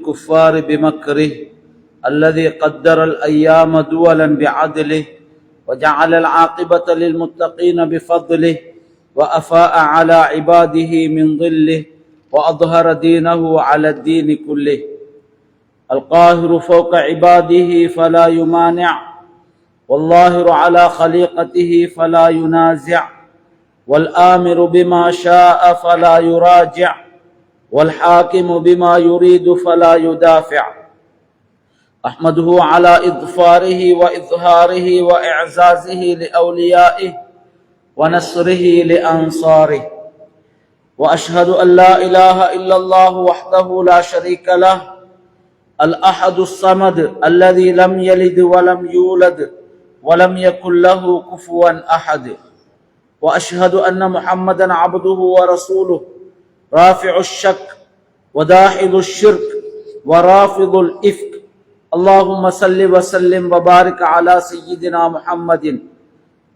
الكفار بمكره الذي قدر الأيام دولا بعدله وجعل العاقبة للمتقين بفضله وأفاء على عباده من ظله وأظهر دينه على الدين كله. القاهر فوق عباده فلا يمانع، والظاهر على خليقته فلا ينازع، والآمر بما شاء فلا يراجع، والحاكم بما يريد فلا يدافع. أحمده على إظفاره وإظهاره وإعزازه لأوليائه ونصره لأنصاره، وأشهد أن لا إله إلا الله وحده لا شريك له الأحد الصمد الذي لم يلد ولم يولد ولم يكن له كفوا أحد، وأشهد أن محمدا عبده ورسوله رافع الشك وداحض الشرك ورافض الإفك. اللهم صل وسلم وبارك على سيدنا محمد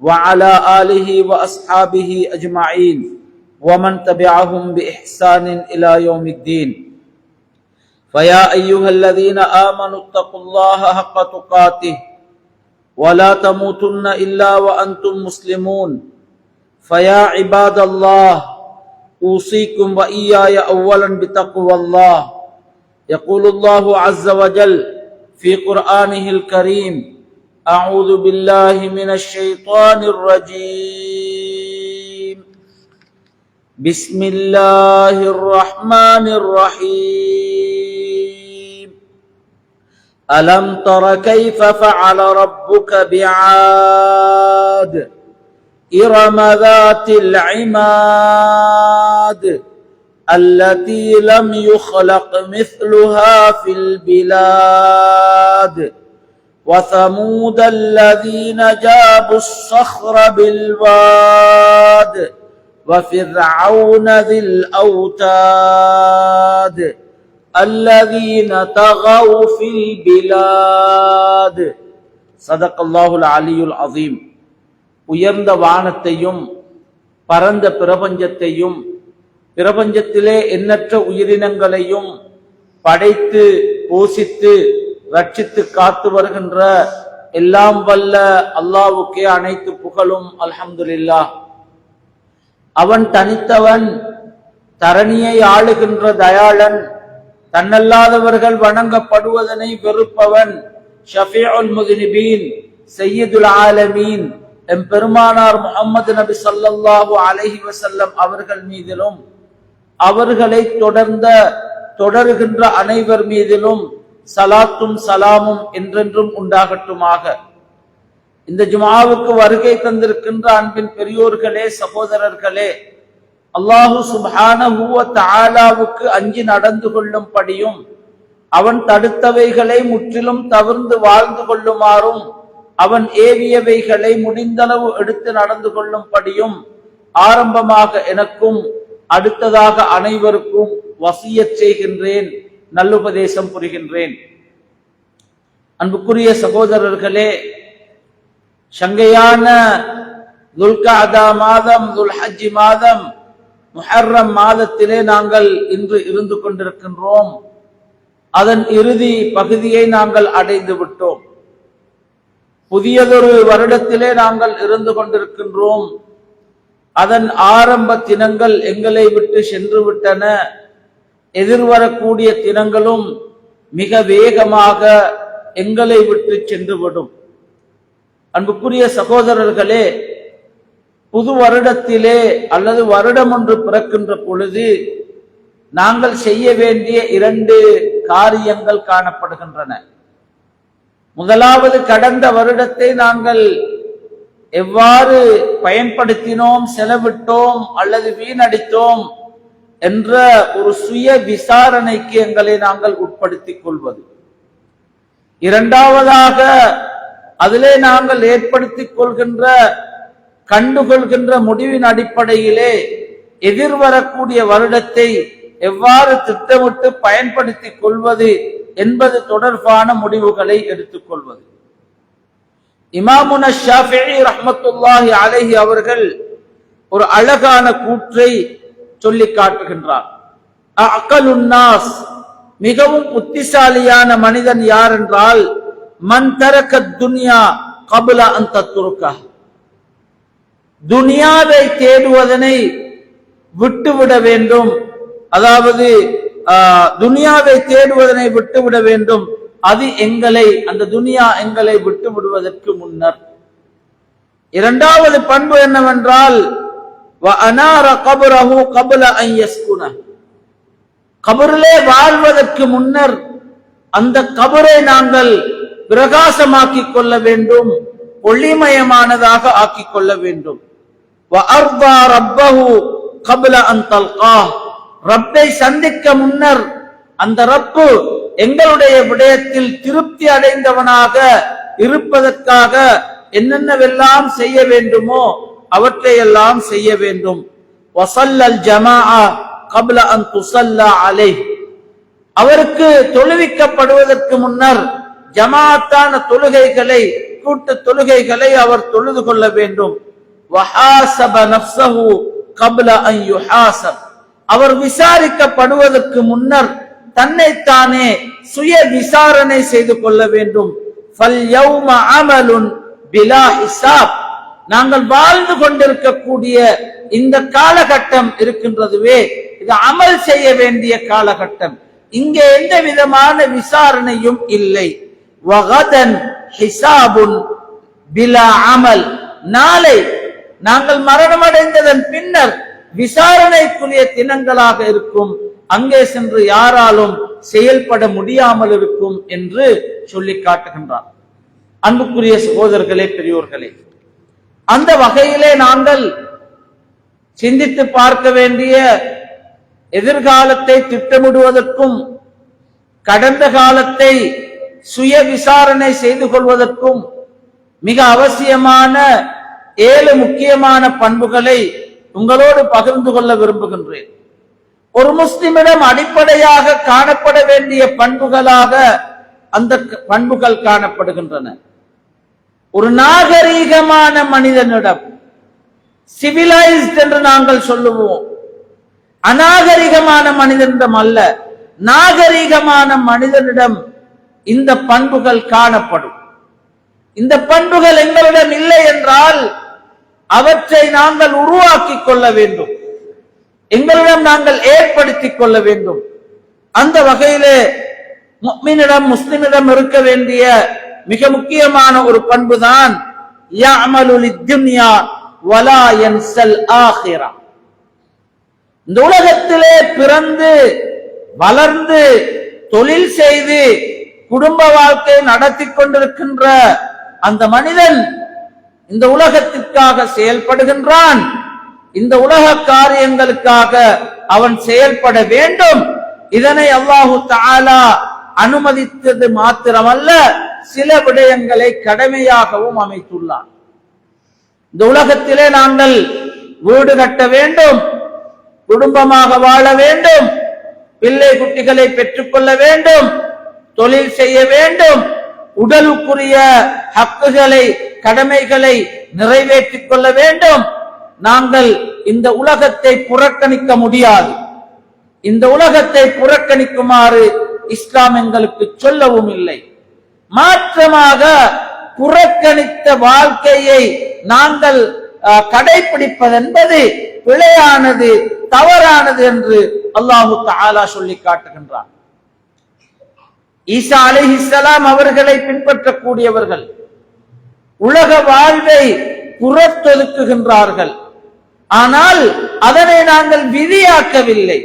وعلى آله وأصحابه أجمعين ومن تبعهم بإحسان إلى يوم الدين. فيا أيها الذين آمنوا اتقوا الله حق تقاته ولا تموتن إلا وأنتم مسلمون. فيا عباد الله أوصيكم وإياي أولا بتقوى الله. يقول الله عز وجل في قرآنه الكريم: أعوذ بالله من الشيطان الرجيم، بسم الله الرحمن الرحيم. ألم تر كيف فعل ربك بعاد إرم ذات العماد التي لم يخلق مثلها في البلاد وثمود الذين جابوا الصخر بالواد وفرعون ذي الأوتاد الذين طغوا في البلاد. صدق الله العلي العظيم. உயர்ந்த வானத்தையும் பரந்த பிரபஞ்சத்தையும் பிரபஞ்சத்திலே எண்ணற்ற உயிரினங்களையும் படைத்து போஷித்து ரட்சித்து காத்து வருகின்ற எல்லாம் வல்ல அல்லாஹ்வுக்கே அனைத்து புகழும். அல்ஹம்துலில்லாஹ். அவன் தனித்தவன், தரணியை ஆளுகின்ற தயாளன், தன்னல்லாதவர்கள் வணங்கப்படுவதனை வெறுப்பவன், ஷஃபீஉல் முஸ்லிமீன், சய்யிதுல் ஆலமீன் எம்பெருமானார் முஹம்மது நபி ஸல்லல்லாஹு அலைஹி வஸல்லம் அவர்கள் மீதிலும் அவர்களை தொடர்கின்ற அனைவர் மீதிலும் சலாத்தும் சலாமும் என்றென்றும் உண்டாகட்டுமாக. இந்த ஜும்ஆவுக்கு வருகை தந்திருக்கின்ற அன்பின் பெரியோர்களே, சகோதரர்களே, அல்லாஹு சுப்ஹானஹு வ தஆலாவுக்கு அஞ்சி நடந்து கொள்ளும்படியும் அவன் தடுத்தவைகளை முற்றிலும் தவிர்ந்து வாழ்ந்து கொள்ளுமாறும் அவன் ஏவியவைகளை முடிந்தளவு எடுத்து நடந்து கொள்ளும்படியும் ஆரம்பமாக எனக்கும் அடுத்ததாக அனைவருக்கும் வசியத் செய்கின்றேன், நல்லுபதேசம் புரிகின்றேன். அன்புக்குரிய சகோதரர்களே, சங்கையான துல்கஅதா மாதம், துல்ஹஜ் மாதம், முஹர்ரம் மாதத்திலே நாங்கள் இன்று இருந்து கொண்டிருக்கின்றோம். அதன் இறுதி பகுதியை நாங்கள் அடைந்து விட்டோம். புதியதொரு வருடத்திலே நாங்கள் இருந்து கொண்டிருக்கின்றோம். அதன் ஆரம்ப தினங்கள் எங்களை விட்டு சென்று விட்டன. எதிர்வரக்கூடிய தினங்களும் மிக வேகமாக எங்களை விட்டு சென்றுவிடும். அன்புக்குரிய சகோதரர்களே, புது வருடத்திலே அல்லது வருடம் ஒன்று பிறக்கின்ற பொழுது நாங்கள் செய்ய வேண்டிய 2 காரியங்கள் காணப்படுகின்றன. முதலாவது, கடந்த வருடத்தை நாங்கள் எவ்வாறு பயன்படுத்தினோம், செலவிட்டோம் அல்லது வீணடித்தோம் என்ற ஒரு சுய விசாரணைக்கு எங்களை நாங்கள் உட்படுத்திக் கொள்வது. இரண்டாவதாக, அதிலே நாங்கள் ஏற்படுத்திக் கொள்கின்ற கண்டுகொள்கின்ற முடிவின் அடிப்படையிலே எதிர்வரக்கூடிய வருடத்தை எவ்வாறு திட்டமிட்டு பயன்படுத்திக் கொள்வது என்பது தொடர்பான முடிவுகளை எடுத்துக்கொள்வது. இமாமுனா ஷாஃபிஈ ரஹ்மத்துல்லாஹி அலைஹி அவர்கள் ஒரு அழகான கூற்றை சொல்லி காட்டுகின்றார். அஅகலுன் நாஸ் மிகவும் புத்திசாலியான மனிதன் யார் என்றால், மன் தரக்க துன்யா கபுல அன் தத்ருக்கா, துனியாவை தேடுவதனை விட்டுவிட வேண்டும். அதாவது துனியாவை தேடுவதனை விட்டுவிட வேண்டும். அது அந்த துனியா எங்களை விட்டு விடுவதற்கு முன்னர். இரண்டாவது பண்பு என்னவென்றால், கபரிலே வாழ்வதற்கு முன்னர் அந்த கபரை நாங்கள் பிரகாசமாக்கிக் கொள்ள வேண்டும், ஒளிமயமானதாக ஆக்கிக் கொள்ள வேண்டும். ரப்பை சந்திக்க முன்னர் அந்த ரப்பு எங்களுடைய விடயத்தில் திருப்தி அடைந்தவனாக இருப்பதற்காக என்னென்னவெல்லாம் செய்ய வேண்டுமோ அவற்றையெல்லாம் செய்ய வேண்டும். வஸல்லல் ஜமாஅ கப்ல அன் துஸல்லா அலைஹ், அவருக்கு தொழுவிக்கப்படுவதற்கு முன்னர் ஜமாஅத்தான தொழுகைகளை, கூட்டு தொழுகைகளை அவர் தொழுது கொள்ள வேண்டும். வஹாஸப நஃப்ஸஹு கப்ல அன் யுஹாஸப், அவர் விசாரிக்கப்படுவதற்கு முன்னர் தன்னைத்தானே சுய விசாரணை செய்து கொள்ள வேண்டும். ஃபல் யௌம அமலுன் பிலா ஹிசாப், நாங்கள் வாழ்ந்து கொண்டிருக்கக்கூடிய இந்த காலகட்டம் இருக்கின்றதுவே, இது அமல் செய்ய வேண்டிய காலகட்டம். இங்கே எந்த விதமான விசாரணையும் இல்லை. வகதன் ஹிசாபுன் பிலா அமல், நாளை நாங்கள் மரணமடைந்ததன் பின்னர் விசாரணைக்குரிய தினங்களாக இருக்கும். அங்கே சென்று யாராலும் செயல்பட முடியாமல் இருக்கும் என்று சொல்லி காட்டுகின்றார். அன்புக்குரிய சகோதரர்களே, பெரியோர்களே, அந்த வகையிலே நாங்கள் சிந்தித்து பார்க்க வேண்டிய, எதிர்காலத்தை திட்டமிடுவதற்கும் கடந்த காலத்தை சுய விசாரணை செய்து கொள்வதற்கும் மிக அவசியமான 7 முக்கியமான பண்புகளை உங்களோடு பகிர்ந்து கொள்ள விரும்புகின்றேன். ஒரு முஸ்லிமிடம் அடிப்படையாக காணப்பட வேண்டிய பண்புகளாக அந்த பண்புகள் காணப்படுகின்றன. ஒரு நாகரீகமான மனிதனிடம், சிவிலைஸ்ட் என்று நாங்கள் சொல்லுவோம், அநாகரிகமான மனிதனிடம் அல்ல, நாகரீகமான மனிதனிடம் இந்த பண்புகள் காணப்படும். இந்த பண்புகள் எங்களிடம் இல்லை என்றால் அவற்றை நாங்கள் உருவாக்கிக் கொள்ள வேண்டும், எங்களிடம் நாங்கள் ஏற்படுத்திக் கொள்ள வேண்டும். அந்த வகையிலே முஃமினிடம், முஸ்லிமிடம் இருக்க வேண்டிய மிக முக்கியமான ஒரு பண்புதான் யஅமலு லித்துன்யா வலா யன்ஸல் ஆখিরা. இந்த உலகத்திலே பிறந்து வளர்ந்து தொழில் செய்து குடும்ப வாழ்க்கை நடத்தி கொண்டிருக்கின்ற அந்த மனிதன் இந்த உலகத்திற்காக செயல்படுகின்றான். இந்த உலக காரியங்களுக்காக அவன் செயல்பட வேண்டும். இதனை அல்லாஹு தஆலா அனுமதித்தது மாத்திரமல்ல, சில விடயங்களை கடமையாகவும் அமைத்துள்ளான். இந்த உலகத்திலே நாங்கள் வீடு கட்ட வேண்டும், குடும்பமாக வாழ வேண்டும், பிள்ளை குட்டிகளை பெற்றுக்கொள்ள வேண்டும், தொழில் செய்ய வேண்டும், உடலுக்குரிய ஹக்குகளை, கடமைகளை நிறைவேற்றிக் கொள்ள வேண்டும். நாங்கள் இந்த உலகத்தை புறக்கணிக்க முடியாது. இந்த உலகத்தை புறக்கணிக்குமாறு இஸ்லாம் எங்களுக்கு சொல்லவும் இல்லை. மாற்றமாக புறக்கணித்த வாழ்க்கையை நாங்கள் கடைபிடிப்பதென்பது பிழையானது, தவறானது என்று அல்லாஹு தஆலா சொல்லி காட்டுகின்றார். ஈசா அலைஹிஸ்ஸலாம் அவர்களை பின்பற்றக்கூடியவர்கள் உலக வாழ்வை புறத்தொதுக்குகின்றார்கள். ஆனால் அதனை நாங்கள் விதியாக்கவில்லை.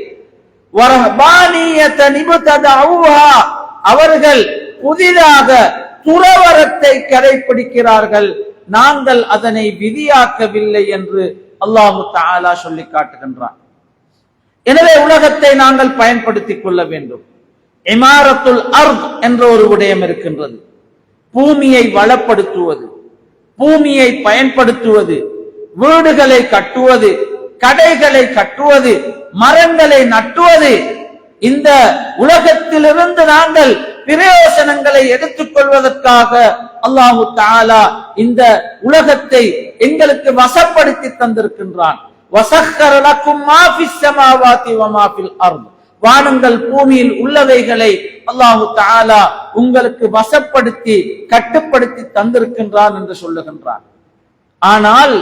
அவர்கள் புதிதாக துறவரத்தை கடைபிடிக்கிறார்கள், நாங்கள் அதனை விதியாக்கவில்லை என்று அல்லாஹு தஆலா சொல்லி காட்டுகின்றார். எனவே உலகத்தை நாங்கள் பயன்படுத்திக் கொள்ள வேண்டும். இமாரத்துல் அர்த் என்ற ஒரு விடயம் இருக்கின்றது. பூமியை வளப்படுத்துவது, பூமியை பயன்படுத்துவது, வீடுகளை கட்டுவது, கடைகளை கட்டுவது, மரங்களை நட்டுவது. இந்த உலகத்திலிருந்து நாங்கள் பிரயோசனங்களை எடுத்துக் கொள்வதற்காக அல்லாஹு தஆலா இந்த உலகத்தை எங்களுக்கு வசப்படுத்தி தந்திருக்கின்றான். வஸக்கர லக்கும் மா ஃபிஸ் ஸமாவாதி வ மா ஃபில் அர்த் வானங்கள் பூமியில் உள்ளவைகளை அல்லாஹு தஆலா உங்களுக்கு வசப்படுத்தி கட்டுப்படுத்தி தந்திருக்கின்றான் என்று சொல்லுகின்றான். ஆனால்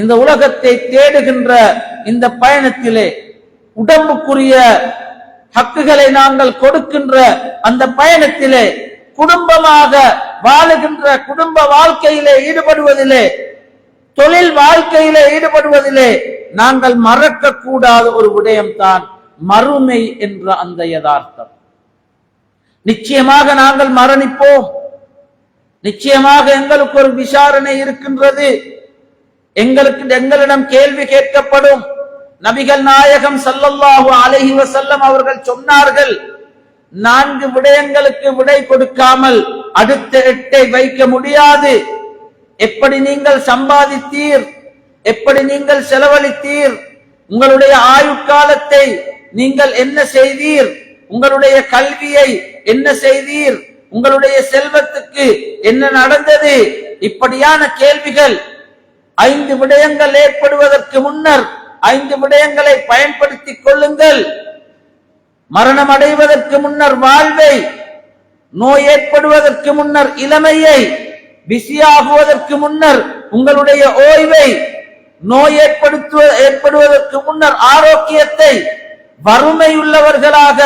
இந்த உலகத்தை தேடுகின்ற இந்த பயணத்திலே உடம்புக்குரிய ஹக்குகளை நாங்கள் கொடுக்கின்ற அந்த பயணத்திலே குடும்பமாக வாழுகின்ற குடும்ப வாழ்க்கையிலே ஈடுபடுவதிலே தொழில் வாழ்க்கையிலே ஈடுபடுவதிலே நாங்கள் மறக்க கூடாத ஒரு விடயம்தான் மறுமை என்ற அந்த யதார்த்தம். நிச்சயமாக நாங்கள் மரணிப்போம். நிச்சயமாக எங்களுக்கு ஒரு விசாரணை இருக்கின்றது. எங்களிடம் கேள்வி கேட்கப்படும். நபிகள் நாயகம் ஸல்லல்லாஹு அலைஹி வஸல்லம் அவர்கள் சொன்னார்கள், 4 விடயங்களுக்கு விடை கொடுக்காமல் அடுத்த 8ஐ வைக்க முடியாது. எப்படி நீங்கள் சம்பாதித்தீர், எப்படி நீங்கள் செலவழித்தீர், உங்களுடைய ஆயுட்காலத்தை நீங்கள் என்ன செய்தீர், உங்களுடைய கல்வியை என்ன செய்தீர், உங்களுடைய செல்வத்துக்கு என்ன நடந்தது, இப்படியான கேள்விகள் 5 விடயங்கள் ஏற்படுவதற்கு முன்னர் 5 விடயங்களை பயன்படுத்திக் கொள்ளுங்கள். மரணம் அடைவதற்கு முன்னர் வாழ்வை, நோய் ஏற்படுவதற்கு முன்னர் இளமையை, பிஸியாகுவதற்கு முன்னர் உங்களுடைய ஓய்வை, நோய் ஏற்படுவதற்கு முன்னர் ஆரோக்கியத்தை, வறுமை உள்ளவர்களாக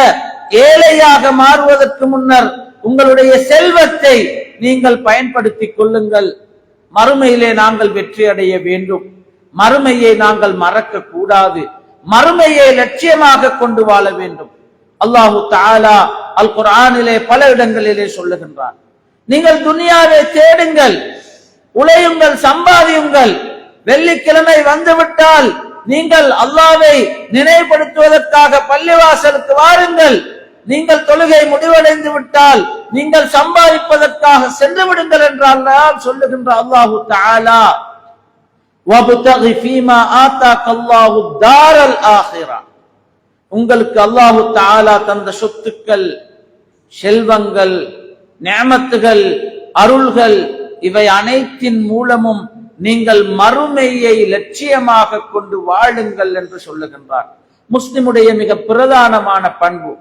ஏழையாக மாறுவதற்கு முன்னர் உங்களுடைய செல்வத்தை நீங்கள் பயன்படுத்திக் கொள்ளுங்கள். மறுமையிலே நாங்கள் வெற்றி அடைய வேண்டும். மறுமையை நாங்கள் மறக்க கூடாது. மறுமையை லட்சியமாக கொண்டு வாழ வேண்டும். அல்லாஹு தஆலா அல் குர்ஆனிலே பல இடங்களிலே சொல்லுகின்றார், நீங்கள் துனியாவை தேடுங்கள், உழையுங்கள், சம்பாதியுங்கள். வெள்ளிக்கிழமை வந்துவிட்டால் நீங்கள் அல்லாஹ்வை நினைவுபடுத்துவதற்காக பள்ளிவாசலுக்கு வாருங்கள். நீங்கள் தொழுகை முடிவடைந்து விட்டால் நீங்கள் சம்பாதிப்பதற்காக சென்று விடுங்கள் என்றால் சொல்லுகின்ற அல்லாஹு தஆலா, வப்தகி ஃபீமா ஆதாக்கல்லாஹு தாரல் ஆகிரா, உங்களுக்கு அல்லாஹு தஆலா தந்த சொத்துக்கள், செல்வங்கள், நிஅமத்துகள், அருள்கள், இவை அனைத்தின் மூலமும் நீங்கள் மறுமையை லட்சியமாக கொண்டு வாழுங்கள் என்று சொல்லுகின்றார். முஸ்லிமுடைய மிக பிரதானமான பண்பு,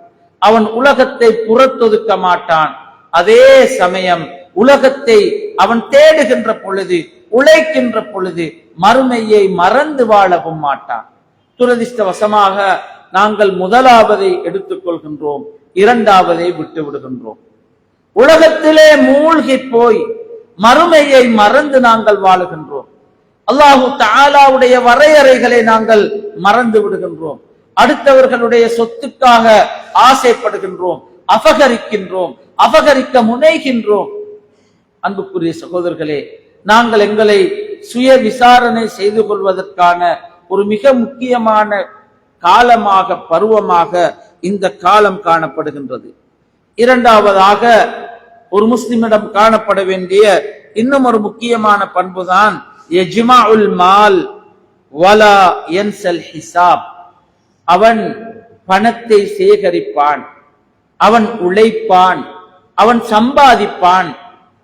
அவன் உலகத்தை புறத்தொதுக்க மாட்டான். அதே சமயம் உலகத்தை அவன் தேடுகின்ற பொழுது, உழைக்கின்ற பொழுது மறுமையை மறந்து வாழவும் மாட்டான். துரதிர்ஷ்டவசமாக நாங்கள் முதலாவதை எடுத்துக் கொள்கின்றோம், இரண்டாவதை விட்டு விடுகின்றோம். உலகத்திலே மூழ்கி போய் மறுமையை மறந்து நாங்கள் வாழுகின்றோம். அல்லாஹு தஆலாவுடைய வரையறைகளை நாங்கள் மறந்து விடுகின்றோம். அடுத்தவர்களுடைய சொத்துக்காக ஆசைப்படுகின்றோம், அபகரிக்கின்றோம், அபகரிக்க முனைகின்றோம். அன்புக்குரிய சகோதரர்களே, நாங்கள் எங்களை சுய விசாரணை செய்து கொள்வதற்கான ஒரு மிக முக்கியமான காலமாக, பருவமாக இந்த காலம் காணப்படுகின்றது. இரண்டாவதாக ஒரு முஸ்லிமிடம் காணப்பட வேண்டிய இன்னும் ஒரு முக்கியமான பண்புதான் யஜ்மஉல் மால் வலா யன்சல் ஹிசாப். அவன் பணத்தை சேகரிப்பான், அவன் உழைப்பான், அவன் சம்பாதிப்பான்.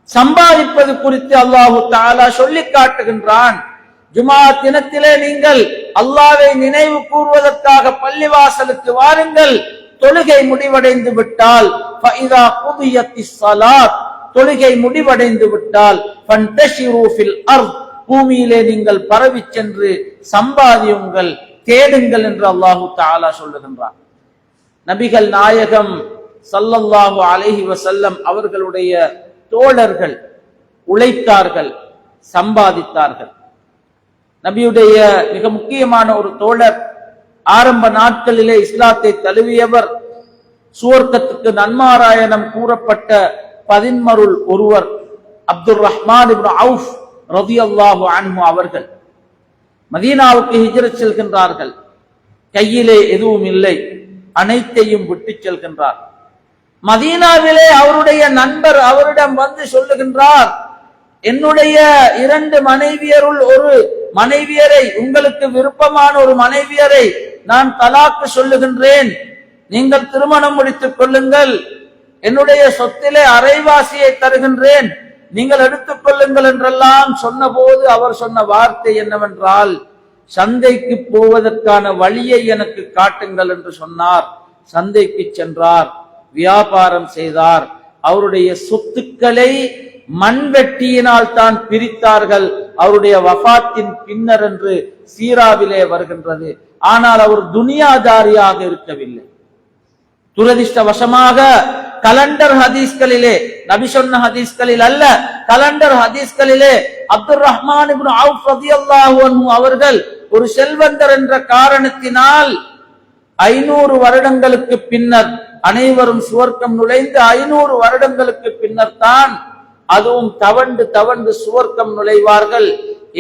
சம்பாதிப்பது குறித்து அல்லாஹு தஆலா சொல்லி காட்டுகின்றான். ஜுமா தினத்திலே நீங்கள் அல்லாஹ்வை நினைவு கூறுவதற்காக பள்ளிவாசலுக்கு வாருங்கள். தொழுகை முடிவடைந்து விட்டால் ஃபஇதா குதியத்திஸ் ஸலாத், தொழுகை முடிவடைந்து விட்டால் ஃபன்தஷிரு ஃபில் அர்த், பூமியிலே நீங்கள் பரவி சென்று சம்பாதியுங்கள், தேடுங்கள் என்று அல்லாஹு தஆலா சொல்லுகின்றார். நபிகள் நாயகம் ஸல்லல்லாஹு அலைஹி வஸல்லம் அவர்களுடைய தோழர்கள் உழைத்தார்கள், சம்பாதித்தார்கள். நபியுடைய மிக முக்கியமான ஒரு தோழர், ஆரம்ப நாட்களிலே இஸ்லாத்தை தழுவியவர், சுவர்க்கத்துக்கு நன்மாராயணம் கூறப்பட்ட 11 ஒருவர், அப்துர் ரஹ்மான் இப்னு அவுஃப் ரலியல்லாஹு அன்ஹு அவர்கள் மதீனாவுக்கு ஹிஜ்ரத் செல்கின்றார்கள். கையிலே எதுவும் இல்லை, அனைத்தையும் விட்டு செல்கின்றார். மதீனாவிலே அவருடைய நண்பர் அவரிடம் வந்து சொல்லுகின்றார், என்னுடைய 2 மனைவியருள் ஒரு மனைவியரை, உங்களுக்கு விருப்பமான ஒரு மனைவியரை நான் தலாக்கு சொல்லுகின்றேன், நீங்கள் திருமணம் முடித்துக் கொள்ளுங்கள், என்னுடைய சொத்திலே அரைவாசியை தருகின்றேன், நீங்கள் எடுத்துக் கொள்ளுங்கள் என்றெல்லாம் சொன்ன போது அவர் சொன்ன வார்த்தை என்னவென்றால், சந்தைக்கு போவதற்கான வழியை எனக்கு காட்டுங்கள் என்று சொன்னார். சந்தைக்கு சென்றார், வியாபாரம் செய்தார். அவருடைய சொத்துக்களை மண்வெட்டியினால் தான் பிரித்தார்கள். அவருடைய வஃபாத்தின் பின்னர் என்று சீராவிலே வருகின்றது. ஆனால் அவர் துனியாதாரியாக இருக்கவில்லை. துரதிர்ஷ்டவசமாக கலண்டர் ஹதீஸ்களிலே, நபி சொன்ன ஹதீஸ்களில் அல்ல, கலண்டர் ஹதீஸ்களிலே அப்துல் ரஹ்மான் இப்னு அவுஃப் ரலியல்லாஹு அன்ஹு அவர்கள் ஒரு செல்வந்தர் என்ற காரணத்தினால் 500 வருடங்களுக்கு பின்னர் அனைவரும் சுவர்க்கம் நுழைந்து 500 வருடங்களுக்கு பின்னர் தான் அதுவும் தவண்டு தவண்டு சுவர்க்கம் நுழைவார்கள்.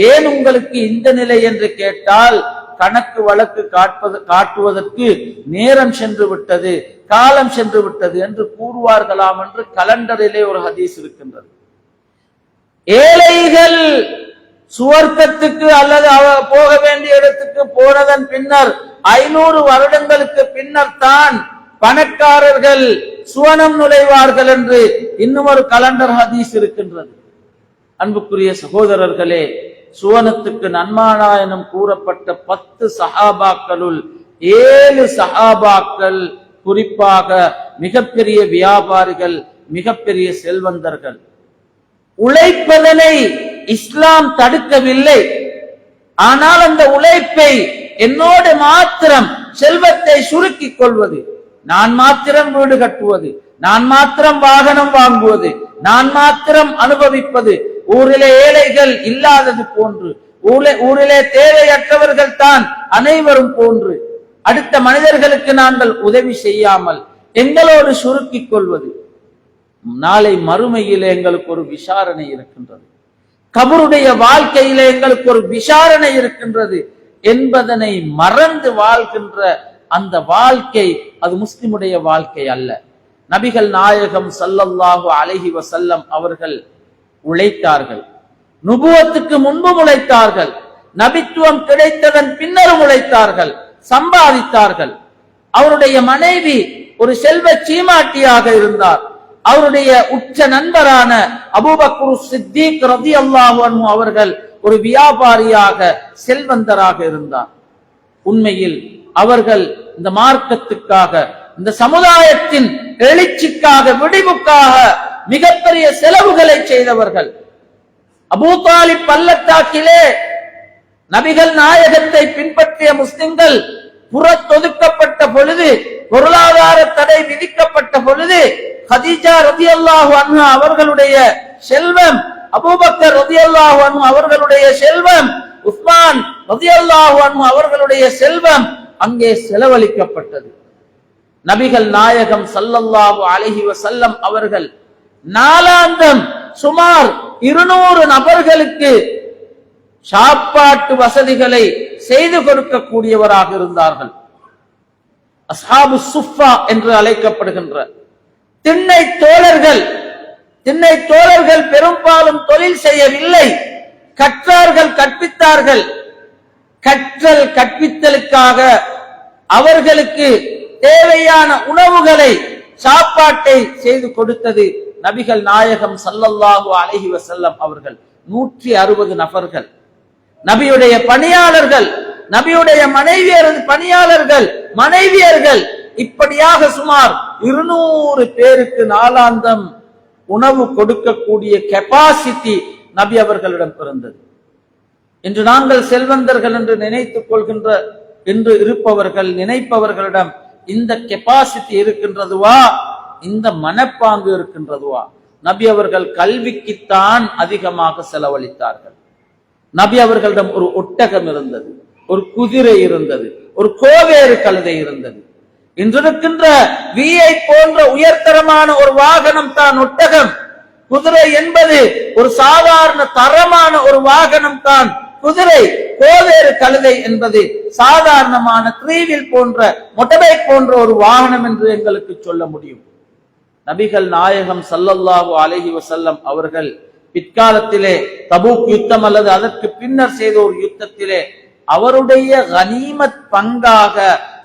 ஏன் உங்களுக்கு இந்த நிலை என்று கேட்டால், கணக்கு வழக்கு காட்டுவதற்கு நேரம் சென்று விட்டது, காலம் சென்று விட்டது என்று கூறுவார்களாம் என்று கலண்டரிலே ஒரு ஹதீஸ் இருக்கின்றது. ஏழைகள் சுவர்க்கத்துக்கு அல்லது போக வேண்டிய இடத்துக்கு போனதன் பின்னர் 500 வருடங்களுக்கு பின்னர் தான் பணக்காரர்கள் சுவனம் நுழைவார்கள் என்று இன்னும் ஒரு கலண்டர் ஹதீஸ் இருக்கின்றது. அன்புக்குரிய சகோதரர்களே, சுவனத்துக்கு நன்மாராயணம் கூறப்பட்ட 10 சஹாபாக்களுள் 7 சஹாபாக்கள் குறிப்பாக மிகப்பெரிய வியாபாரிகள், மிகப்பெரிய செல்வந்தர்கள். உழைப்பதனை இஸ்லாம் தடுக்கவில்லை. ஆனால் அந்த உழைப்பை என்னோடு மாத்திரம் செல்வத்தை சுருக்கிக் கொள்வது, நான் மாத்திரம் வீடு கட்டுவது, நான் மாத்திரம் வாகனம் வாங்குவது, நான் மாத்திரம் அனுபவிப்பது, ஊரிலே ஏழைகள் இல்லாதது போன்று, ஊரிலே தேவையற்றவர்கள் தான் அனைவரும் போன்று அடுத்த மனிதர்களுக்கு நாங்கள் உதவி செய்யாமல் எங்களோடு சுருக்கிக் கொள்வது, நாளை மறுமையிலே எங்களுக்கு ஒரு விசாரணை இருக்கின்றது, கபருடைய வாழ்க்கையிலே எங்களுக்கு ஒரு விசாரணை இருக்கின்றது என்பதனை மறந்து வாழ்கின்ற அந்த வாழ்க்கை அது முஸ்லிமுடைய வாழ்க்கை அல்ல. நபிகள் நாயகம் ஸல்லல்லாஹு அலைஹி வஸல்லம் அவர்கள் உழைத்தார்கள். நுபுவத்துக்கு முன்பும் உழைத்தார்கள், நபித்துவம் கிடைத்ததன் பின்னரும் உழைத்தார்கள், சம்பாதித்தார்கள். அவருடைய மனைவி ஒரு செல்வ சீமாட்டியாக இருந்தார். அவருடைய உச்ச நண்பரான அபூபக்கர் சித்தீக் ரலியல்லாஹு அன்ஹு அவர்கள் ஒரு வியாபாரியாக செல்வந்தராக இருந்தார். உண்மையில் அவர்கள் இந்த மார்க்கத்துக்காக, இந்த சமுதாயத்தின் எழுச்சிக்காக, விடிவுக்காக மிகப்பெரிய செலவுகளை செய்தவர்கள். அபூ தாலிப் பள்ளத்தாக்கிலே நபிகள் நாயகத்தை பின்பற்றிய முஸ்லிம்கள் புறத்தொதுக்கப்பட்ட பொழுது, பொருளாதார தடை விதிக்கப்பட்ட பொழுது, கதீஜா ரலியல்லாஹு அன்ஹா அவர்களுடைய செல்வம், அபூபக்கர் ரலியல்லாஹு அன்ஹு அவர்களுடைய செல்வம், உஸ்மான் ரலியல்லாஹு அன்ஹு அவர்களுடைய செல்வம் அங்கே செலவழிக்கப்பட்டது. நபிகள் நாயகம் ஸல்லல்லாஹு அலைஹி வஸல்லம் அவர்கள் நாளாந்தம் சுமார் 200 நபர்களுக்கு சாப்பாட்டு வசதிகளை செய்து கொடுக்கக்கூடியவராக இருந்தார்கள். அஸ்ஹாபு சுஃபா என்று அழைக்கப்படுகின்ற திண்ணை தோழர்கள் பெரும்பாலும் தொழில் செய்யவில்லை, கற்றார்கள், கற்பித்தார்கள். கற்றல் கற்பித்தலுக்காக அவர்களுக்கு தேவையான உணவுகளை, சாப்பாட்டை செய்து கொடுத்தது நபிகள் நாயகம் ஸல்லல்லாஹு அலைஹி வஸல்லம் அவர்கள். 160 நபர்கள் நபியுடைய பணியாளர்கள், நபியுடைய பணியாளர்கள், மனைவியர்கள், இப்படியாக சுமார் 200 பேருக்கு நாளாந்தம் உணவு கொடுக்கக்கூடிய கெபாசிட்டி நபி அவர்களிடம் இருந்தது. இன்று நாங்கள் செல்வந்தர்கள் என்று நினைத்துக் கொள்கின்ற என்று இருப்பவர்கள், நினைப்பவர்களிடம் இந்த கெபாசிட்டி இருக்கின்றதுவா, இந்த மனப்பாங்கு இருக்கின்றதுவா? நபி அவர்கள் கல்விக்குத்தான் அதிகமாக செலவழித்தார்கள். நபி அவர்களிடம் ஒரு ஒட்டகம் இருந்தது, ஒரு குதிரை இருந்தது, ஒரு கோவேறு கழுதை இருந்தது. இன்றிருக்கின்ற வீயை போன்ற உயர்தரமான ஒரு வாகனம் தான் ஒட்டகம். குதிரை என்பது ஒரு சாதாரண தரமான ஒரு வாகனம் தான் குதிரை. கோவேறு கழுதை என்பது சாதாரணமான 3 போன்ற மொட்டபைக் போன்ற ஒரு வாகனம் என்று எங்களுக்கு சொல்ல முடியும். நபிகள் நாயகம் ஸல்லல்லாஹு அலைஹி வஸல்லம் அவர்கள் பிற்காலத்திலே தபூக் யுத்தம் அல்லது அதற்கு பின்னர் செய்த ஒரு யுத்தத்திலே அவருடைய கனீமத் பங்காக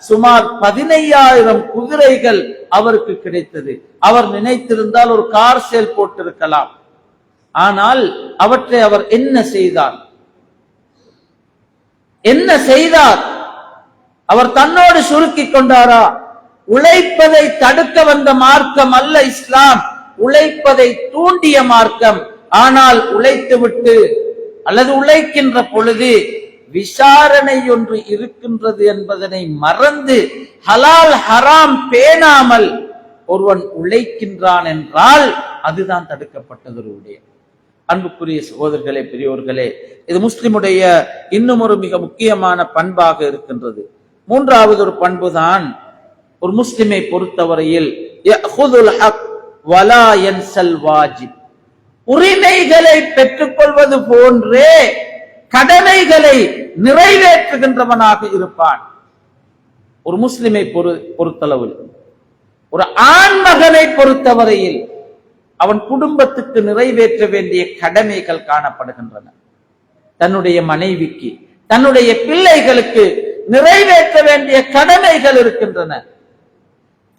சுமார் 15000 குதிரைகள் அவருக்கு கிடைத்தது. அவர் நினைத்திருந்தால் ஒரு கார் சேல் போட்டிருக்கலாம். ஆனால் அவற்றை அவர் என்ன செய்தார்? அவர் தன்னோடு சுருக்கிக் கொண்டாரா? உழைப்பதை தடுக்க வந்த மார்க்கம் அல்ல இஸ்லாம், உழைப்பதை தூண்டிய மார்க்கம். ஆனால் உழைத்துவிட்டு அல்லது உழைக்கின்ற பொழுது விசாரணை ஒன்று இருக்கின்றது என்பதனை மறந்து ஹலால் ஹராம் பேணாமல் ஒருவன் உழைக்கின்றான் என்றால் அதுதான் தடுக்கப்பட்டது. அன்புக்குரிய சகோதரர்களே, பெரியோர்களே, இது முஸ்லிமுடைய இன்னும் ஒரு மிக முக்கியமான பண்பாக இருக்கின்றது. மூன்றாவது ஒரு பண்புதான் ஒரு முஸ்லிமை பொறுத்தவரையில் உரிமைகளை பெற்றுக் கொள்வது போன்றே கடமைகளை நிறைவேற்றுகின்றவனாக இருப்பான். ஒரு முஸ்லிமை பொறுத்தளவில், ஒரு ஆண் மகனை பொறுத்தவரையில் அவன் குடும்பத்துக்கு நிறைவேற்ற வேண்டிய கடமைகள் காணப்படுகின்றன. தன்னுடைய மனைவிக்கு, தன்னுடைய பிள்ளைகளுக்கு நிறைவேற்ற வேண்டிய கடமைகள் இருக்கின்றன.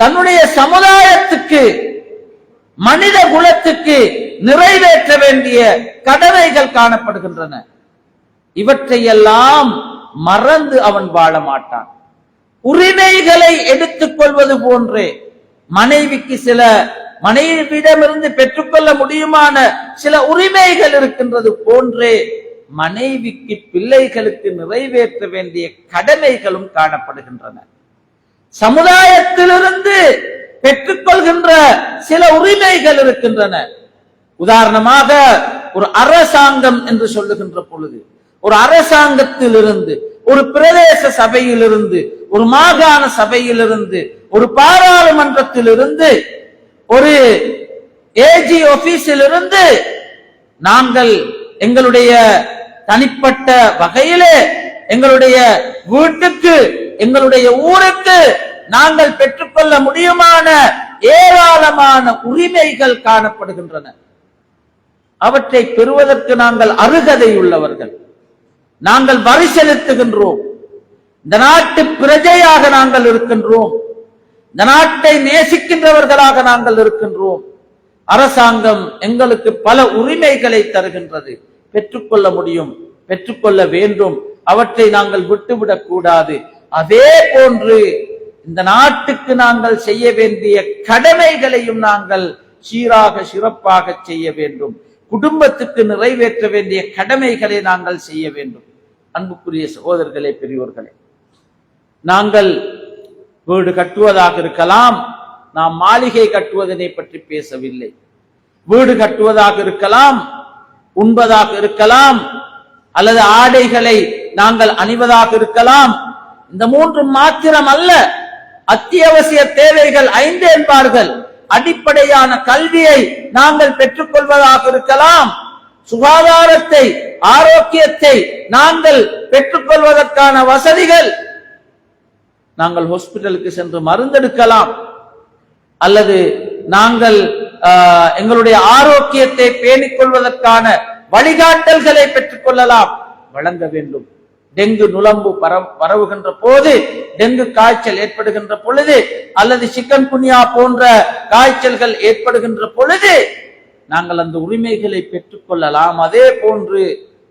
தன்னுடைய சமுதாயத்துக்கு, மனித குலத்துக்கு நிறைவேற்ற வேண்டிய கடமைகள் காணப்படுகின்றன. இவற்றையெல்லாம் மறந்து அவன் வாழ மாட்டான். உரிமைகளை எடுத்துக் கொள்வது போன்றே மனைவிக்கு சில மனைவியிடமிருந்து பெற்றுக்கொள்ள முடியுமான சில உரிமைகள் இருக்கின்றது போன்றே மனைவிக்கு பிள்ளைகளுக்கு நிறைவேற்ற வேண்டிய கடமைகளும் காணப்படுகின்றன. சமுதாயத்திலிருந்து பெற்றுக்கொள்கின்ற சில உரிமைகள் இருக்கின்றன. உதாரணமாக ஒரு அரசாங்கம் என்று சொல்லுகின்ற பொழுது, ஒரு அரசாங்கத்திலிருந்து, ஒரு பிரதேச சபையிலிருந்து, ஒரு மாகாண சபையிலிருந்து, ஒரு பாராளுமன்றத்திலிருந்து, ஒரு ஏஜி ஆபீஸிலிருந்து நாங்கள் எங்களுடைய தனிப்பட்ட வகையிலே எங்களுடைய வீட்டுக்கு, எங்களுடைய ஊருக்கு நாங்கள் பெற்றுக்கொள்ள முடியுமான ஏராளமான உரிமைகள் காணப்படுகின்றன. அவற்றை பெறுவதற்கு நாங்கள் அருகதை உள்ளவர்கள். நாங்கள் வரி செலுத்துகின்றோம். இந்த நாட்டு பிரஜையாக நாங்கள் இருக்கின்றோம். இந்த நாட்டை நேசிக்கின்றவர்களாக நாங்கள் இருக்கின்றோம். அரசாங்கம் எங்களுக்கு பல உரிமைகளை தருகின்றது. பெற்றுக்கொள்ள முடியும், பெற்றுக்கொள்ள வேண்டும். அவற்றை நாங்கள் விட்டுவிடக் கூடாது. அதே போன்று இந்த நாட்டுக்கு நாங்கள் செய்ய வேண்டிய கடமைகளையும் நாங்கள் சீராக சிறப்பாக செய்ய வேண்டும். குடும்பத்துக்கு நிறைவேற்ற வேண்டிய கடமைகளை நாங்கள் செய்ய வேண்டும். அன்புக்குரிய சகோதரர்களே, பெரியோர்களே, நாங்கள் வீடு கட்டுவதாக இருக்கலாம். நாம் மாளிகை கட்டுவதனை பற்றி பேசவில்லை. வீடு கட்டுவதாக இருக்கலாம், உண்பதாக இருக்கலாம், அல்லது ஆடைகளை நாங்கள் அணிவதாக இருக்கலாம். இந்த மூன்று மாத்திரம் அல்ல, அத்தியாவசிய தேவைகள் 5 என்பார்கள். அடிப்படையான கல்வியை நாங்கள் பெற்றுக் கொள்வதாக இருக்கலாம். சுகாதாரத்தை, ஆரோக்கியத்தை நாங்கள் பெற்றுக் கொள்வதற்கான வசதிகள், நாங்கள் ஹாஸ்பிட்டலுக்கு சென்று மருந்தெடுக்கலாம், அல்லது நாங்கள் எங்களுடைய ஆரோக்கியத்தை பேணிக் கொள்வதற்கான வழிகாட்டல்களை பெற்றுக் கொள்ளலாம், வழங்க வேண்டும். டெங்கு நுளம்பு பரவுகின்ற போது, டெங்கு காய்ச்சல் ஏற்படுகின்ற பொழுது, அல்லது சிக்கன் குனியா போன்ற காய்ச்சல்கள் ஏற்படுகின்ற பொழுது நாங்கள் அந்த உரிமைகளை பெற்றுக் கொள்ளலாம். அதே போன்று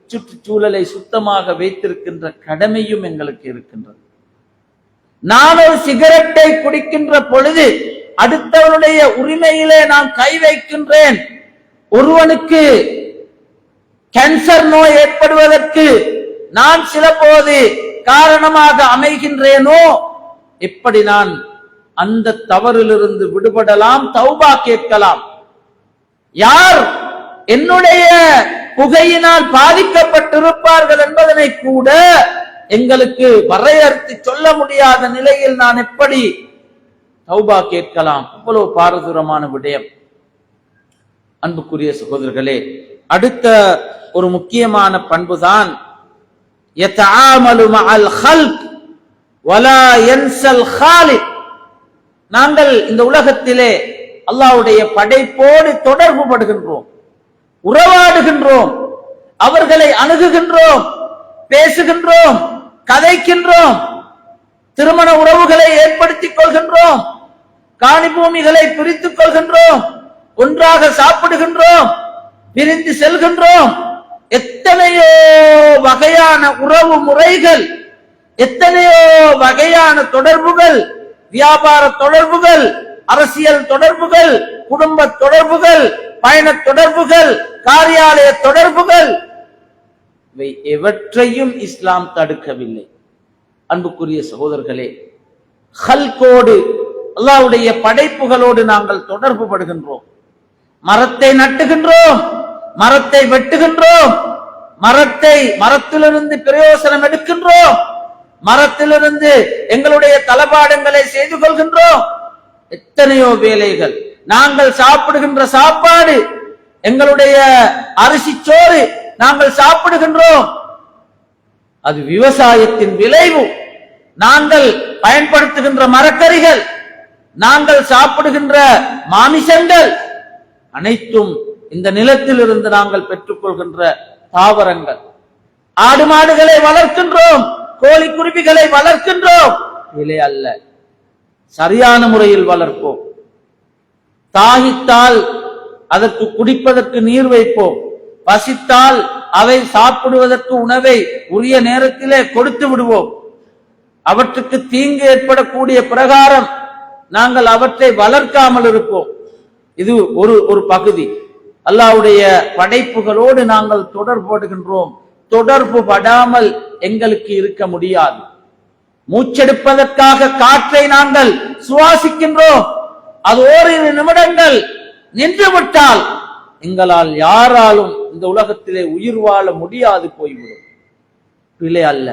சுற்றுச்சூழலை சுத்தமாக வைத்திருக்கின்ற கடமையும் எங்களுக்கு இருக்கின்றது. நான் ஒரு சிகரெட்டை குடிக்கின்ற பொழுது அடுத்தவனுடைய உரிமையிலே நான் கை வைக்கின்றேன். ஒருவனுக்கு கேன்சர் நோய் ஏற்படுவதற்கு நான் சில போது காரணமாக அமைகின்றேனோ, எப்படி நான் அந்த தவறிலிருந்து விடுபடலாம், தௌபா கேட்கலாம். யார் என்னுடைய புகையினால் பாதிக்கப்பட்டிருப்பார்கள் என்பதனை கூட எங்களுக்கு வரையறுத்து சொல்ல முடியாத நிலையில் நான் எப்படி தௌபா கேட்கலாம்? அவ்வளவு பாரதூரமான விடயம். அன்புக்குரிய சகோதரர்களே, அடுத்த ஒரு முக்கியமான பண்புதான் யதஆமலு மஅல் ஹல்க் வலா யன்ஸல் காலிக். நாங்கள் இந்த உலகத்திலே அல்லாஹ்வுடைய படைப்போடு தொடர்பு படுகின்றோம், உறவாடுகின்றோம், அவர்களை அணுகுகின்றோம், பேசுகின்றோம், கதைக்கின்றோம், திருமண உறவுகளை ஏற்படுத்திக் கொள்கின்றோம், காணி பூமிகளை பிரித்துக் கொள்கின்றோம், ஒன்றாக சாப்பிடுகின்றோம், பிரிந்து செல்கின்றோம். எத்தனையோ வகையான உறவு முறைகள், எத்தனையோ வகையான தொடர்புகள் வியாபார தொடர்புகள், அரசியல் தொடர்புகள், குடும்ப தொடர்புகள், பயண தொடர்புகள், காரியாலய தொடர்புகள், இவை எவற்றையும் இஸ்லாம் தடுக்கவில்லை. அன்புக்குரிய சகோதரர்களே, ஹல்கோடு, அல்லாஹ்வுடைய படைப்புகளோடு நாங்கள் தொடர்பு படுகின்றோம். மரத்தை நட்டுகின்றோம், மரத்தை வெட்டுகின்றோம், மரத்திலிருந்து பிரயோசனம் எடுக்கின்றோம், மரத்திலிருந்து எங்களுடைய தளபாடங்களை செய்து கொள்கின்றோம். எத்தனையோ வேலைகள். நாங்கள் சாப்பிடுகின்ற சாப்பாடு, எங்களுடைய அரிசி சோறு நாங்கள் சாப்பிடுகின்றோம், அது விவசாயத்தின் விளைவு. நாங்கள் பயன்படுத்துகின்ற மரக்கறிகள், நாங்கள் சாப்பிடுகின்ற மாமிசங்கள் அனைத்தும் இந்த நிலத்தில் இருந்து நாங்கள் பெற்றுக்கொள்கின்ற தாவரங்கள். ஆடு மாடுகளை வளர்க்கின்றோம், கோழி குருவிகளை வளர்க்கின்றோம், இல்லை அல்ல, சரியான முறையில் வளர்ப்போம். தாகித்தால் அதற்கு குடிப்பதற்கு நீர் வைப்போம், பசித்தால் அவை சாப்பிடுவதற்கு உணவை உரிய நேரத்திலே கொடுத்து விடுவோம். அவற்றுக்கு தீங்கு ஏற்படக்கூடிய பிரகாரம் நாங்கள் அவற்றை வளர்க்காமல் இருப்போம். இது ஒரு பகுதி. அல்லாஹ்வுடைய படைப்புகளோடு நாங்கள் தொடர்புபடுகின்றோம். தொடர்பு படாமல் எங்களுக்கு இருக்க முடியாது. மூச்செடுப்பதற்காக காற்றை நாங்கள் சுவாசிக்கின்றோம். அது ஓரிரு நிமிடங்கள் நின்றுவிட்டால் எங்களால் யாராலும் இந்த உலகத்திலே உயிர் வாழ முடியாது போய்விடும். பிழை அல்ல.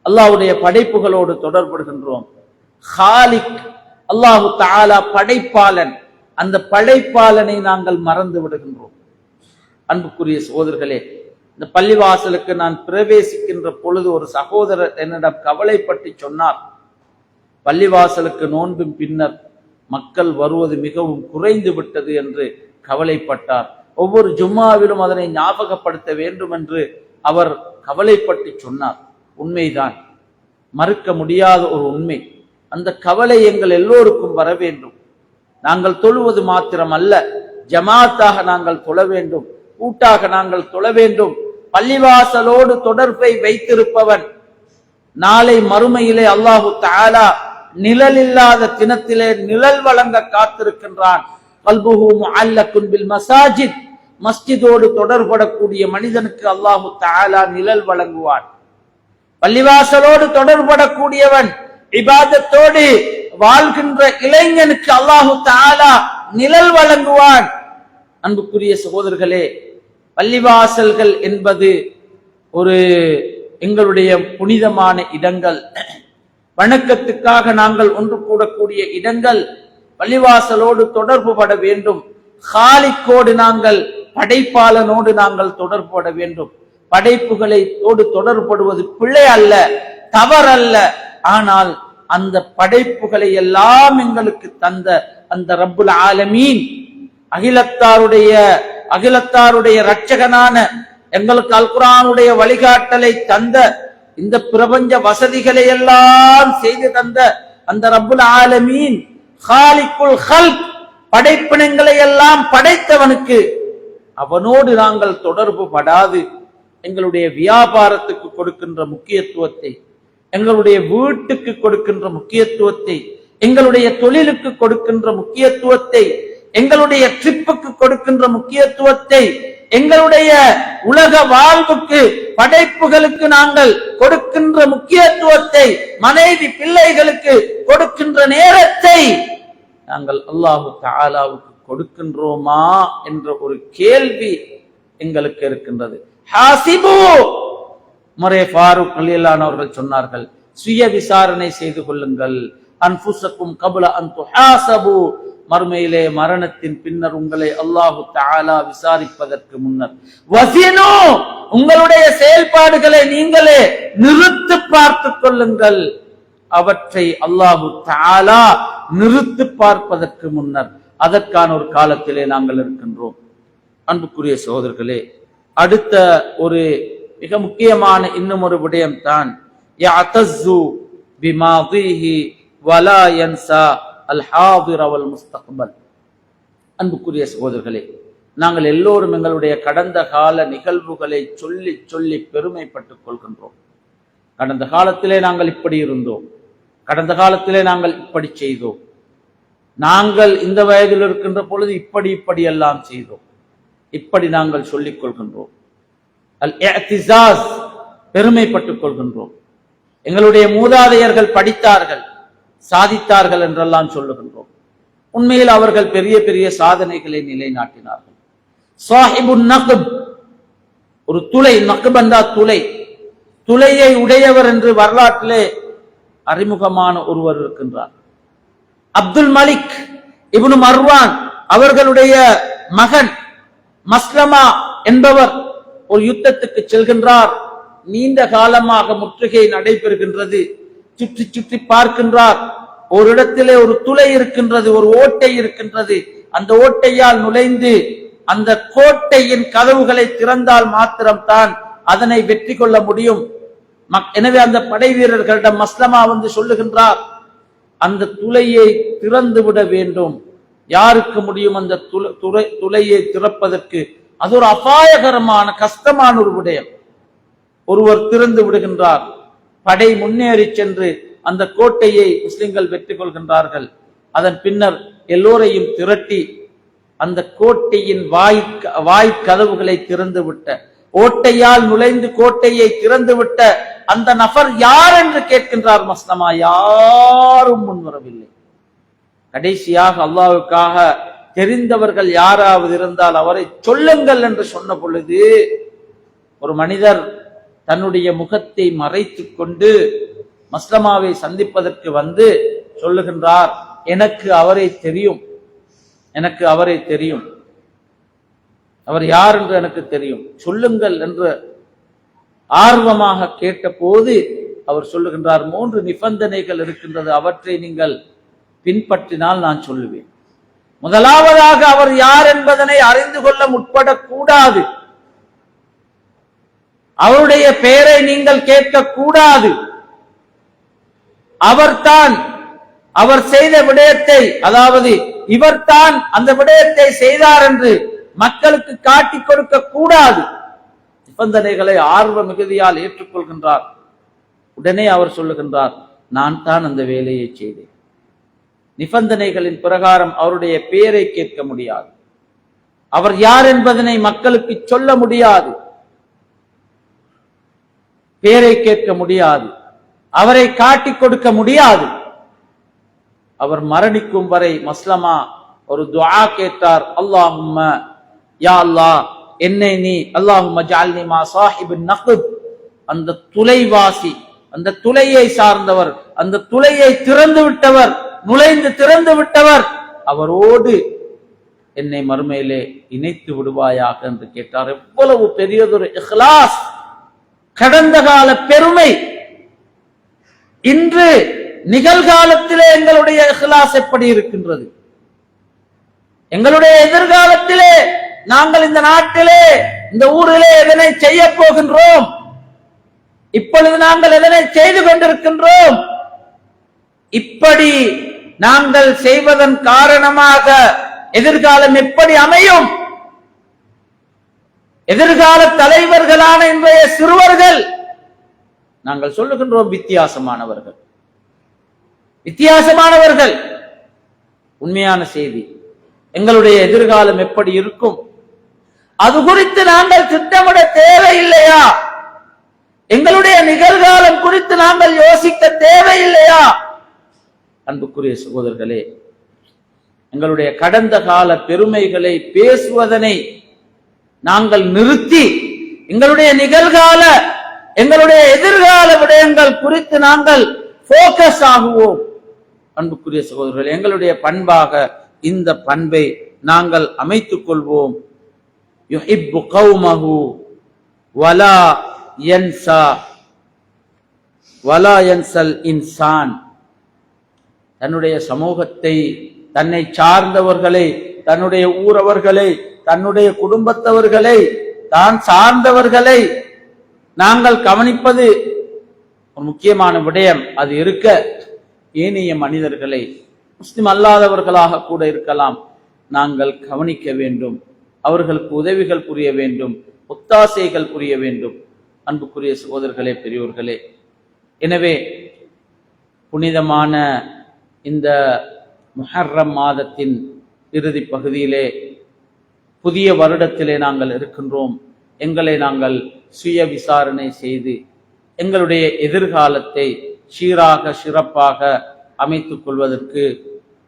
அல்லாஹ்வுடைய படைப்புகளோடு தொடர்படுகின்றோம். ஹாலிக், அல்லாஹு தஆலா படைப்பாளன். அந்த படைப்பாளனை நாங்கள் மறந்து விடுகின்றோம். அன்புக்குரிய சகோதரர்களே, இந்த பள்ளிவாசலுக்கு நான் பிரவேசிக்கின்ற பொழுது ஒரு சகோதரர் என்னிடம் கவலைப்பட்டு சொன்னார், பள்ளிவாசலுக்கு நோன்பின் பின்னர் மக்கள் வருவது மிகவும் குறைந்து விட்டது என்று கவலைப்பட்டார். ஒவ்வொரு ஜும்மாவிலும் அதனை ஞாபகப்படுத்த வேண்டும் என்று அவர் கவலைப்பட்டு சொன்னார். உண்மைதான், மறுக்க முடியாத ஒரு உண்மை. அந்த கவலை எங்கள் எல்லோருக்கும் வர வேண்டும். நாங்கள் தொழுவது மாத்திரம் அல்ல, ஜமாத்தாக நாங்கள் தொழ வேண்டும், கூட்டாக நாங்கள் தொழ வேண்டும். பள்ளிவாசலோடு தொடர்பை வைத்திருப்பவன் நாளை மறுமையிலே அல்லாஹு தஆலா நிழல் இல்லாத தினத்திலே நிழல் வழங்க காத்திருக்கின்றான். கல்புஹு முஅல்லகுன் பில் மசாஜித், மஸ்ஜிதோடு தொடர்படக்கூடிய மனிதனுக்கு அல்லாஹு தஆலா நிழல் வழங்குவான். பள்ளிவாசலோடு தொடர்படக்கூடியவன், இபாதத்தோடு வாழ்கின்ற இளைஞனுக்கு அல்லாஹு தஆலா நிழல் வழங்குவான். அன்புக்குரிய சகோதரர்களே, பள்ளிவாசல்கள் என்பது ஒரு எங்களுடைய புனிதமான இடங்கள், வணக்கத்துக்காக நாங்கள் ஒன்று கூடக்கூடிய இடங்கள். பள்ளிவாசலோடு தொடர்பு பட வேண்டும். ஹாலிக்கோடு நாங்கள், படைப்பாளனோடு நாங்கள் தொடர்பு பட வேண்டும். படைப்புகளை தொடர்படுவது பிழை அல்ல, தவறல்ல. ஆனால் அந்த படைப்புகளை எல்லாம் எங்களுக்கு தந்த அந்த ரப்புல் ஆலமீன், அகிலத்தாருடைய இரட்சகனான, எங்களுக்கு அல் குர்ஆனுடைய வழிகாட்டலை தந்த, இந்த பிரபஞ்ச வசதிகளை எல்லாம் செய்து தந்த அந்த ரப்புல் ஆலமீன், ஹாலிக்குல் ஹல்க், படைப்பினங்களை எல்லாம் படைத்தவனுக்கு அவனோடு நாங்கள் தொடர்பு படாது எங்களுடைய வியாபாரத்துக்கு கொடுக்கின்ற முக்கியத்துவத்தை, எங்களுடைய வீட்டுக்கு கொடுக்கின்ற முக்கியத்துவத்தை, எங்களுடைய தொழிலுக்கு கொடுக்கின்ற முக்கியத்துவத்தை, எங்களுடைய ட்ரிப்புக்கு கொடுக்கின்ற முக்கியத்துவத்தை, எங்களுடைய உலக வாழ்வுக்கு, படைப்புகளுக்கு நாங்கள் கொடுக்கின்ற முக்கியத்துவத்தை, மனைவி பிள்ளைகளுக்கு கொடுக்கின்ற நேரத்தை நாங்கள் அல்லாஹு தஆலாவுக்கு கொடுக்கின்றோமா என்ற ஒரு கேள்வி எங்களுக்கு இருக்கின்றது. ஹாசிபு, உமரே ஃபாரூக் ரலியல்லாஹு அவர்கள் சொன்னார்கள், சுய விசாரணை செய்து கொள்ளுங்கள். அன்ஃபுஸக்கும் கப்ல அன் துஹாஸபு, மறுமையிலே மரணத்தின் பின்னர் உங்களை அல்லாஹு தஆலா விசாரிப்பதற்கு முன்னர், வஸினு, உங்களுடைய செயல்பாடுகளை நீங்களே நிறுத்து பார்த்து கொள்ளுங்கள். அவற்றை அல்லாஹு தஆலா நிறுத்து பார்ப்பதற்கு முன்னர், அதற்கான ஒரு காலத்திலே நாங்கள் இருக்கின்றோம். அன்புக்குரிய சகோதரர்களே, அடுத்த ஒரு மிக முக்கியமான இன்னும் ஒரு விடயம் தான் யஅதஸு பிமாதிஹி வலா யன்ஸா அல் ஹாதிர வல் முஸ்தக்பல். அன்புக்குரிய சகோதரர்களே, நாங்கள் எல்லோரும் எங்களுடைய கடந்த கால நிகழ்வுகளை சொல்லி சொல்லி பெருமைப்பட்டுக் கொள்கின்றோம். கடந்த காலத்திலே நாங்கள் இப்படி இருந்தோம், கடந்த காலத்திலே நாங்கள் இப்படி செய்தோம், நாங்கள் இந்த வயதில் இருக்கின்ற பொழுது இப்படி எல்லாம் செய்தோம், இப்படி நாங்கள் சொல்லிக் கொள்கின்றோம். அல்-இஅ்திஸாஸ், பெருமைப்பட்டுக் கொள்கின்றோம். எங்களுடைய மூதாதையர்கள் படித்தார்கள், சாதித்தார்கள் என்றெல்லாம் சொல்லுகின்றோம். உண்மையில் அவர்கள் பெரிய பெரிய சாதனைகளை நிலைநாட்டினார்கள். சாஹிபுன் நக்ப், ஒரு துளை, நக்ப் என்றா துளை, துளையை உடையவர் என்று வரலாற்றிலே அறிமுகமான ஒருவர் இருக்கின்றார். அப்துல் மலிக் இப்னு மர்வான் அவர்களுடைய மகன் மஸ்லமா என்பவர் ஒரு யுத்தத்துக்கு செல்கின்றார். நீண்ட காலமாக முற்றுகை நடைபெறுகின்றது. சுற்றி சுற்றி பார்க்கின்றார். ஒரு இடத்திலே ஒரு துளை இருக்கின்றது, ஒரு ஓட்டை இருக்கின்றது. அந்த ஓட்டையால் நுழைந்து அந்த கோட்டையின் கதவுகளை திறந்தால் மாத்திரம்தான் அதனை வெற்றி கொள்ள முடியும். எனவே அந்த படை வீரர்களிடம் மஸ்லமா வந்து சொல்லுகின்றார், அந்த துளையை திறந்து விட வேண்டும். யாருக்கு முடியும் அந்த துளையை திறப்பதற்கு? அது ஒரு அபாயகரமான கஷ்டமான ஒரு விடயம். ஒருவர் திறந்து விடுகின்றார். படை முன்னேறி சென்று அந்த கோட்டையை முஸ்லிம்கள் வெற்றி கொள்கின்றார்கள். அதன் பின்னர் எல்லோரையும் திரட்டி அந்த கோட்டையின் வாய் கதவுகளை திறந்து விட்ட, ஓட்டையால் நுழைந்து கோட்டையை திறந்து விட்ட அந்த நபர் யார் என்று கேட்கின்றார் மஸ்லமா. யாரும் முன்வரவில்லை. கடைசியாக அல்லாஹ்வுக்காக தெரிந்தவர்கள் யாராவது இருந்தால் அவரை சொல்லுங்கள் என்று சொன்ன பொழுது ஒரு மனிதர் தன்னுடைய முகத்தை மறைத்துக் கொண்டு மஸ்லமாவை சந்திப்பதற்கு வந்து சொல்லுகின்றார், எனக்கு அவரை தெரியும், எனக்கு அவரை தெரியும், அவர் யார் என்று எனக்கு தெரியும், சொல்லுங்கள் என்று ஆர்வமாக கேட்ட போது அவர் சொல்லுகின்றார், 3 நிபந்தனைகள் இருக்கின்றது, அவற்றை நீங்கள் பின்பற்றினால் நான் சொல்லுவேன். முதலாவதாக அவர் யார் என்பதனை அறிந்து கொள்ள முற்படக்கூடாது. அவருடைய பெயரை நீங்கள் கேட்கக்கூடாது. அவர்தான் அவர் செய்த விடயத்தை, அதாவது இவர்தான் அந்த விடயத்தை செய்தார் என்று மக்களுக்கு காட்டிக் கொடுக்க கூடாது. நிபந்தனைகளை ஆர்வ மிகுதியால் ஏற்றுக்கொள்கின்றார். உடனே அவர் சொல்லுகின்றார், நான் தான் அந்த வேலையை செய்தேன். நிபந்தனைகளின் பிரகாரம் அவருடைய பெயரை கேட்க முடியாது, அவர் யார் என்பதனை மக்களுக்கு சொல்ல முடியாது, பெயரை கேட்க முடியாது, அவரை காட்டிக் கொடுக்க முடியாது. அவர் மரணிக்கும் வரை மஸ்லமா ஒரு துஆ கேட்டார், அல்லாஹும்ம யா அல்லாஹ், என்னை நீ அல்லாஹும்ம ஜஅல்னி மா சாஹிபின் நக்ப், அந்த துளைவாசி, அந்த துளையை சார்ந்தவர், அந்த துளையை திறந்து விட்டவர், நுழைந்து திறந்து விட்டவர், அவரோடு என்னை மறுமையிலே இணைத்து விடுவாயாக என்று கேட்டார். எவ்வளவு பெரியதொரு இஹ்லாஸ், கடந்த கால பெருமை. இன்று நிகழ்காலத்திலே எங்களுடைய இஹ்லாஸ் எப்படி இருக்கின்றது? எங்களுடைய எதிர்காலத்திலே நாங்கள் இந்த நாட்டிலே, இந்த ஊரிலே எதனை செய்ய போகின்றோம்? இப்பொழுது நாங்கள் எதனை செய்து கொண்டிருக்கின்றோம்? இப்படி நாங்கள் செய்வதன் காரணமாக எதிர்காலம் எப்படி அமையும்? எதிர்கால தலைவர்களான இன்றைய சிறுவர்கள், நாங்கள் சொல்லுகின்றோம் வித்தியாசமானவர்கள், வித்தியாசமானவர்கள். உண்மையான செய்தி, எங்களுடைய எதிர்காலம் எப்படி இருக்கும் அது குறித்து நாங்கள் திட்டமிட தேவையில்லையா? எங்களுடைய நிகழ்காலம் குறித்து நாங்கள் யோசிக்க தேவையில்லையா? அன்புக்குரிய சகோதரர்களே, எங்களுடைய கடந்த கால பெருமைகளை பேசுவதனை நாங்கள் நிறுத்தி எங்களுடைய நிகழ்கால, எங்களுடைய எதிர்கால விடயங்கள் குறித்து நாங்கள் போக்கஸ் ஆகுவோம். அன்புக்குரிய சகோதரர்களே, எங்களுடைய பண்பாக இந்த பண்பை நாங்கள் அமைத்துக் கொள்வோம். யுஹிப்பு கௌமஹு வலா யன்சா வலா யன்சல் இன்சான், தன்னுடைய சமூகத்தை, தன்னை சார்ந்தவர்களை, தன்னுடைய ஊரவர்களை, தன்னுடைய குடும்பத்தவர்களை, தான் சார்ந்தவர்களை நாங்கள் கவனிப்பது ஒரு முக்கியமான விடயம். அது இருக்க ஏனைய மனிதர்களை, முஸ்லிம் அல்லாதவர்களாக கூட இருக்கலாம், நாங்கள் கவனிக்க வேண்டும், அவர்களுக்கு உதவிகள் புரிய வேண்டும், ஒத்தாசைகள் புரிய வேண்டும். அன்புக்குரிய சகோதரர்களே, பெரியோர்களே, எனவே புனிதமான இந்த முஹர்ரம் மாதத்தின் இறுதி பகுதியிலே புதிய வருடத்திலே நாங்கள் இருக்கின்றோம். எங்களை நாங்கள் சுய விசாரணை செய்து எங்களுடைய எதிர்காலத்தை சீராக சிறப்பாக அமைத்துக் கொள்வதற்கு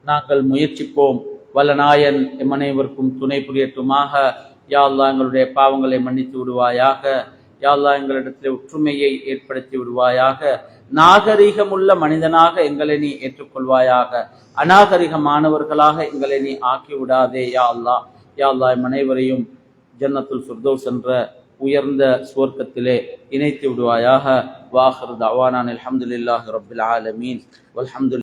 நாங்கள் முயற்சிப்போம். வல்லநாயன் எம் அனைவருக்கும் துணை புரியட்டுமாக. யா அல்லாஹ் எங்களுடைய பாவங்களை மன்னித்து விடுவாயாக. யா அல்லாஹ் எங்களிடத்தில் ஒற்றுமையை ஏற்படுத்தி விடுவாயாக. நாகரிகமுள்ள மனிதனாக எங்களை நீ ஏற்றுக்கொள்வாயாக. அநாகரிகமானவர்களாக எங்களை நீ ஆக்கி விடாதே யா அல்லாஹ். யா அல்லாஹ் எம் அனைவரையும் ஜன்னத்துல் ஃபிர்தௌஸ் என்ற உயர்ந்த சுவர்க்கத்திலே இணைத்து விடுவாயாக. வாஹிரு தஅவானா அல்ஹம்துலில்லாஹி ரப்பில் ஆலமீன் வல்ஹம்துலில்லாஹ்.